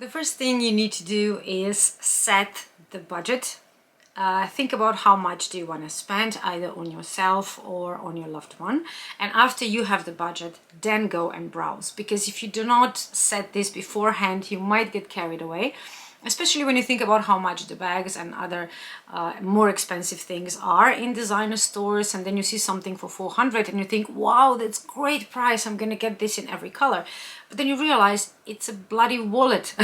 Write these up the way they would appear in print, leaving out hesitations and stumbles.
The first thing you need to do is set the budget. Think about how much do you want to spend either on yourself or on your loved one. And after you have the budget, then go and browse. Because if you do not set this beforehand, you might get carried away. Especially when you think about how much the bags and other more expensive things are in designer stores, and then you see something for 400 and you think, wow, that's great price, I'm gonna get this in every color. But then you realize it's a bloody wallet.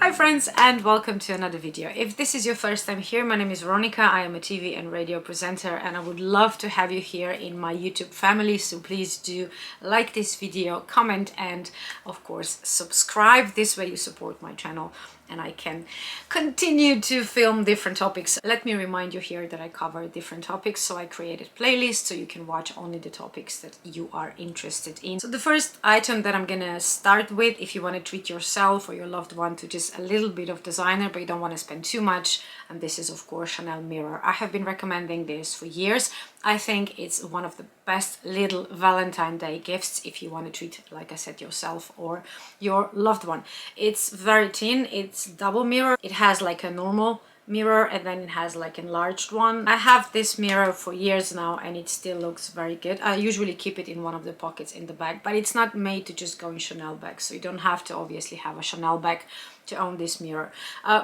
Hi friends, and welcome to another video. If this is your first time here, my name is Veronika. I am a TV and radio presenter, and I would love to have you here in my YouTube family. So please do like this video, comment, and of course subscribe. This way you support my channel and I can continue to film different topics. Let me remind you here that I cover different topics, so I created playlists so you can watch only the topics that you are interested in. So the first item that I'm gonna start with, if you want to treat yourself or your loved one to just a little bit of designer but you don't want to spend too much, and this is of course Chanel mirror. I have been recommending this for years. I think it's one of the best little Valentine Day gifts if you want to treat, like I said, yourself or your loved one. It's very thin, it's double mirror. It has like a normal mirror and then it has like enlarged one. I have this mirror for years now and it still looks very good. I usually keep it in one of the pockets in the bag, but it's not made to just go in Chanel bags, so you don't have to obviously have a Chanel bag to own this mirror.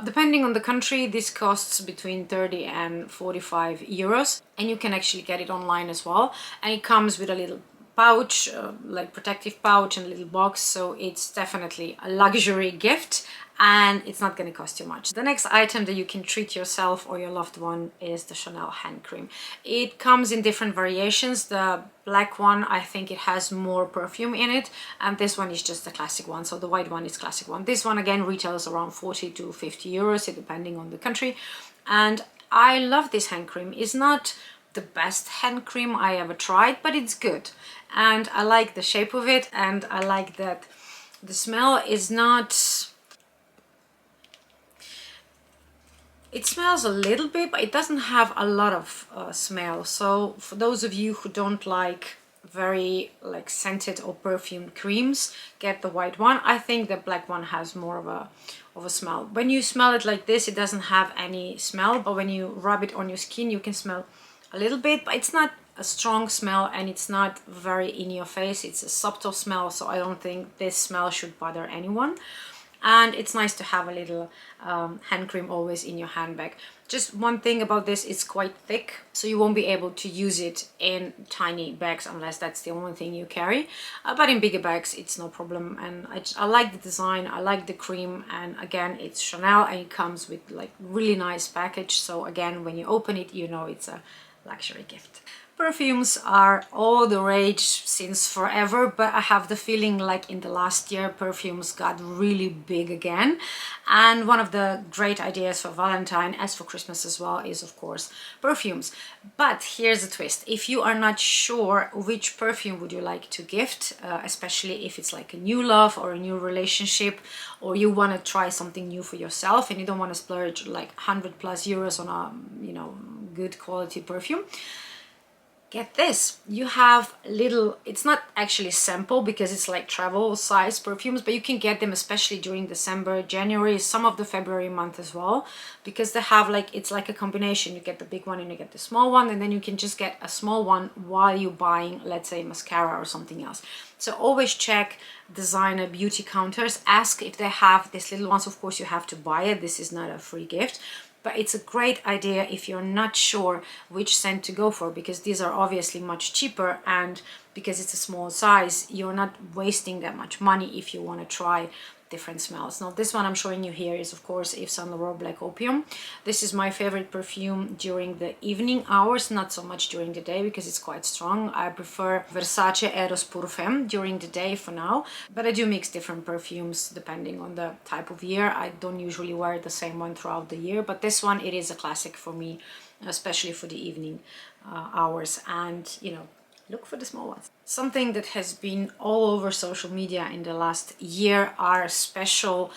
Depending on the country, this costs between 30 and 45 euros, and you can actually get it online as well, and it comes with a little pouch, like protective pouch and a little box, so it's definitely a luxury gift and it's not going to cost you much. The next item that you can treat yourself or your loved one is the Chanel hand cream. It comes in different variations. The black one, I think it has more perfume in it, and this one is just the classic one, so the white one is classic one. This one again retails around 40 to 50 euros depending on the country, and I love this hand cream. It's not the best hand cream I ever tried, but it's good, and I like the shape of it, and I like that the smell is not... It smells a little bit, but it doesn't have a lot of smell. So for those of you who don't like very like scented or perfumed creams, get the white one. I think the black one has more of a smell. When you smell it like this, it doesn't have any smell, but when you rub it on your skin, you can smell a little bit, but it's not a strong smell and it's not very in your face. It's a subtle smell, so I don't think this smell should bother anyone. And it's nice to have a little hand cream always in your handbag. Just one thing about this, it's quite thick, so you won't be able to use it in tiny bags unless that's the only thing you carry, but in bigger bags it's no problem. And I like the design, I like the cream, and again it's Chanel and it comes with like really nice package, so again when you open it you know it's a luxury gift. Perfumes are all the rage since forever, but I have the feeling like in the last year perfumes got really big again. And one of the great ideas for Valentine, as for Christmas as well, is of course perfumes. But here's a twist. If you are not sure which perfume would you like to gift, especially if it's like a new love or a new relationship, or you want to try something new for yourself and you don't want to splurge like 100 plus euros on a, you know, good quality perfume, get this. You have little, it's not actually sample because it's like travel size perfumes, but you can get them especially during December, January, some of the February month as well, because they have like, it's like a combination. You get the big one and you get the small one, and then you can just get a small one while you're buying, let's say, mascara or something else. So always check designer beauty counters, ask if they have these little ones. Of course you have to buy it, this is not a free gift. But it's a great idea if you're not sure which scent to go for, because these are obviously much cheaper, and because it's a small size, you're not wasting that much money if you want to try different smells. Now this one I'm showing you here is of course Yves Saint Laurent Black Opium. This is my favorite perfume during the evening hours, not so much during the day because it's quite strong. I prefer Versace Eros Pur Femme during the day for now, but I do mix different perfumes depending on the type of year. I don't usually wear the same one throughout the year, but this one, it is a classic for me, especially for the evening hours, and you know, look for the small ones. Something that has been all over social media in the last year are special,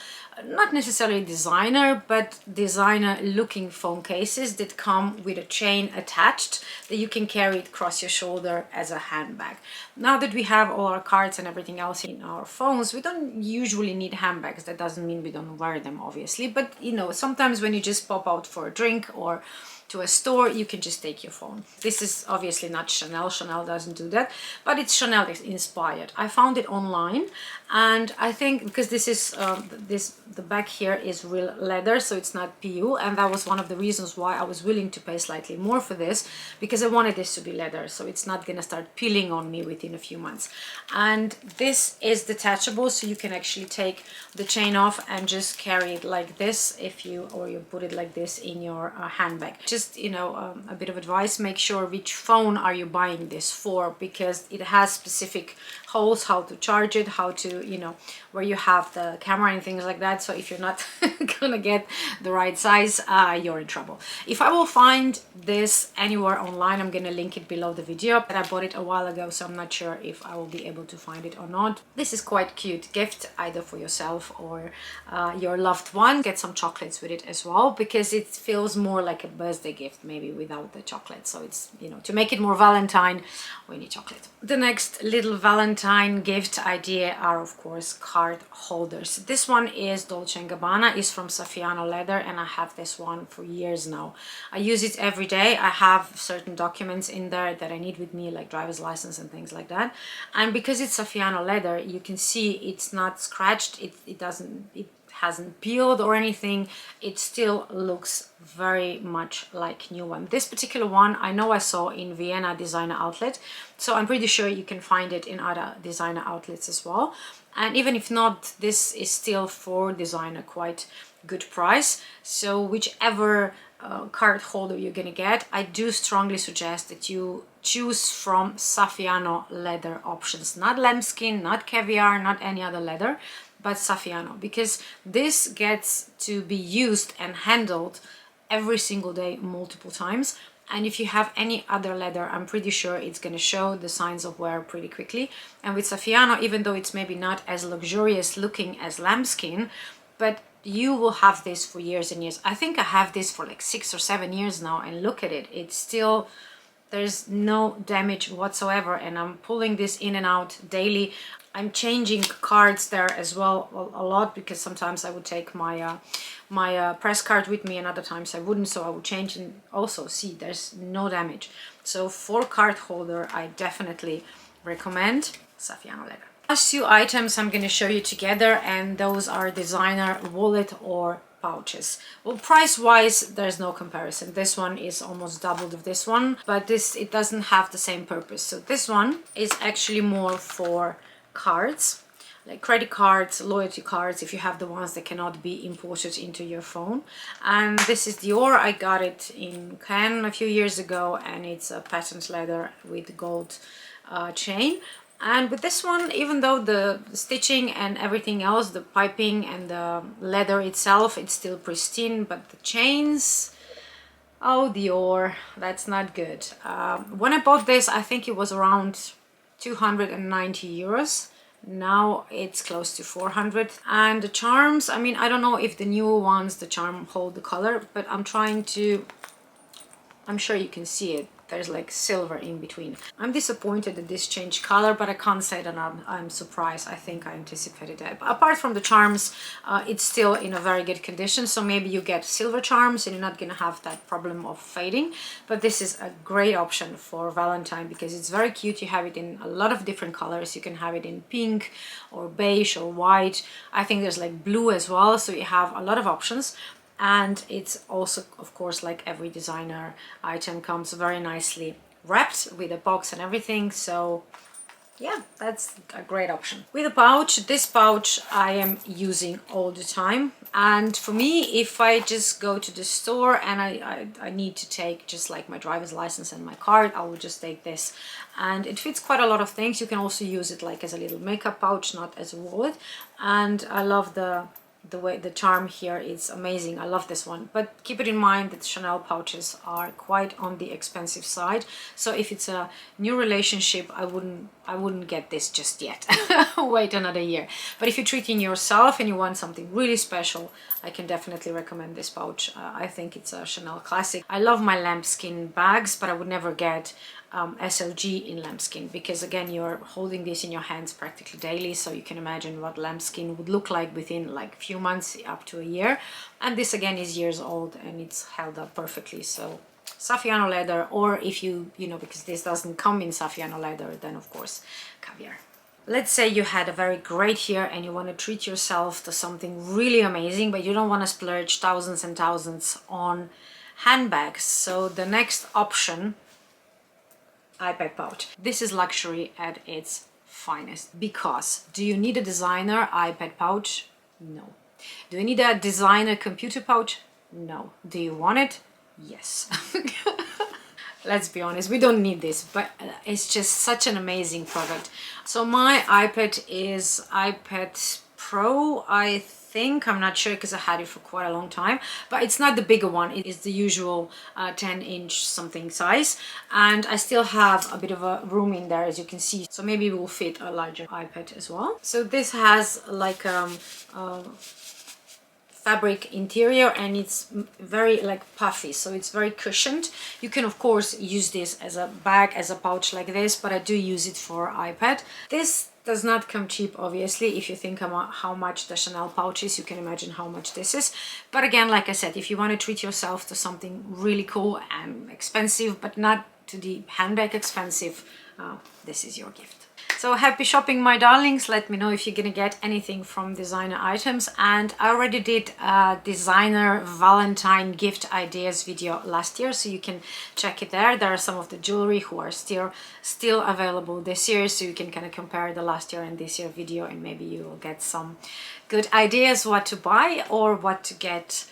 not necessarily designer, but designer looking phone cases that come with a chain attached that you can carry it across your shoulder as a handbag. Now that we have all our cards and everything else in our phones, we don't usually need handbags. That doesn't mean we don't wear them, obviously, but you know, sometimes when you just pop out for a drink or to a store, you can just take your phone. This is obviously not Chanel. Chanel doesn't do that, but it's Chanel inspired. I found it online, and I think because this is the back here is real leather, so it's not PU, and that was one of the reasons why I was willing to pay slightly more for this, because I wanted this to be leather, so it's not gonna start peeling on me within a few months. And this is detachable, so you can actually take the chain off and just carry it like this, if you put it like this in your handbag. Just, you know, a bit of advice: make sure which phone are you buying this for, because it has specific holes, how to charge it, how to, you know, where you have the camera and things like that. So if you're not gonna get the right size, you're in trouble. If I will find this anywhere online, I'm gonna link it below the video, but I bought it a while ago, so I'm not sure if I will be able to find it or not. This is quite cute gift, either for yourself or your loved one. Get some chocolates with it as well, because it feels more like a birthday gift, maybe without the chocolate. So it's, you know, to make it more Valentine, we need chocolate. The next little Valentine gift idea are, of course, card holders. This one is Dolce & Gabbana, is from Saffiano leather, and I have this one for years now. I use it every day. I have certain documents in there that I need with me, like driver's license and things like that. And because it's Saffiano leather, you can see it's not scratched. It hasn't peeled or anything. It still looks very much like new one. This particular one I know I saw in Vienna designer outlet, so I'm pretty sure you can find it in other designer outlets as well. And even if not, this is still for designer quite good price. So whichever card holder you're gonna get, I do strongly suggest that you choose from Saffiano leather options, not lambskin, not caviar, not any other leather, but Saffiano, because this gets to be used and handled every single day multiple times. And if you have any other leather, I'm pretty sure it's going to show the signs of wear pretty quickly. And with Saffiano, even though it's maybe not as luxurious looking as lambskin, but you will have this for years and years. I think I have this for like 6 or 7 years now, and look at it, it's still, there's no damage whatsoever, and I'm pulling this in and out daily. I'm changing cards there as well a lot, because sometimes I would take my press card with me and other times I wouldn't, so I would change, and also see there's no damage. So for card holder, I definitely recommend Saffiano leather. Last two items I'm going to show you together, and those are designer wallet or pouches. Well, price wise, there's no comparison. This one is almost double of this one, but it doesn't have the same purpose. So this one is actually more for cards, like credit cards, loyalty cards, if you have the ones that cannot be imported into your phone. And this is Dior. I got it in Cannes a few years ago, and it's a patent leather with gold chain. And with this one, even though the stitching and everything else, the piping and the leather itself, it's still pristine, but the chains, oh Dior, that's not good. When I bought this, I think it was around 290 euros. Now it's close to 400. And the charms, I mean, I don't know if the newer ones, the charm hold the color, but I'm sure you can see it. There's like silver in between. I'm disappointed that this changed color, but I can't say that I'm surprised. I think I anticipated that. But apart from the charms, it's still in a very good condition. So maybe you get silver charms and you're not gonna have that problem of fading. But this is a great option for Valentine, because it's very cute. You have it in a lot of different colors. You can have it in pink or beige or white. I think there's like blue as well. So you have a lot of options. And it's also, of course, like every designer item, comes very nicely wrapped with a box and everything. So yeah, that's a great option. With a pouch, this pouch I am using all the time. And for me, if I just go to the store and I need to take just like my driver's license and my card, I will just take this. And it fits quite a lot of things. You can also use it like as a little makeup pouch, not as a wallet. And I love the way the charm here is amazing. I love this one, but keep it in mind that Chanel pouches are quite on the expensive side. So if it's a new relationship, I I wouldn't get this just yet. Wait another year. But if you're treating yourself and you want something really special, I can definitely recommend this pouch. I think it's a Chanel classic. I love my lambskin bags, but I would never get SLG in lambskin, because again, you're holding this in your hands practically daily, so you can imagine what lambskin would look like within like a few months up to a year. And this again is years old and it's held up perfectly. So Saffiano leather, or if you know, because this doesn't come in Saffiano leather, then of course caviar. Let's say you had a very great year and you want to treat yourself to something really amazing, but you don't want to splurge thousands and thousands on handbags. So the next option, iPad pouch. This is luxury at its finest. Because do you need a designer iPad pouch? No. Do you need a designer computer pouch? No. Do you want it? Yes. Let's be honest, we don't need this, but it's just such an amazing product. So my iPad is iPad Pro, I think. I'm not sure because I had it for quite a long time, but it's not the bigger one. It is the usual 10-inch something size, and I still have a bit of a room in there, as you can see, so maybe it will fit a larger iPad as well. So this has like fabric interior, and it's very like puffy, so it's very cushioned. You can of course use this as a bag, as a pouch like this, but I do use it for iPad. This does not come cheap, obviously. If you think about how much the Chanel pouch is, you can imagine how much this is. But again, like I said, if you want to treat yourself to something really cool and expensive, but not to the handbag expensive, this is your gift. So happy shopping, my darlings. Let me know if you're gonna get anything from designer items. And I already did a designer Valentine gift ideas video last year, so you can check it there. There are some of the jewelry who are still available this year, so you can kind of compare the last year and this year video, and maybe you will get some good ideas what to buy or what to get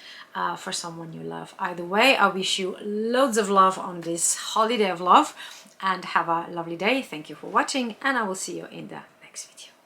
for someone you love. Either way, I wish you loads of love on this holiday of love, and have a lovely day. Thank you for watching, and I will see you in the next video.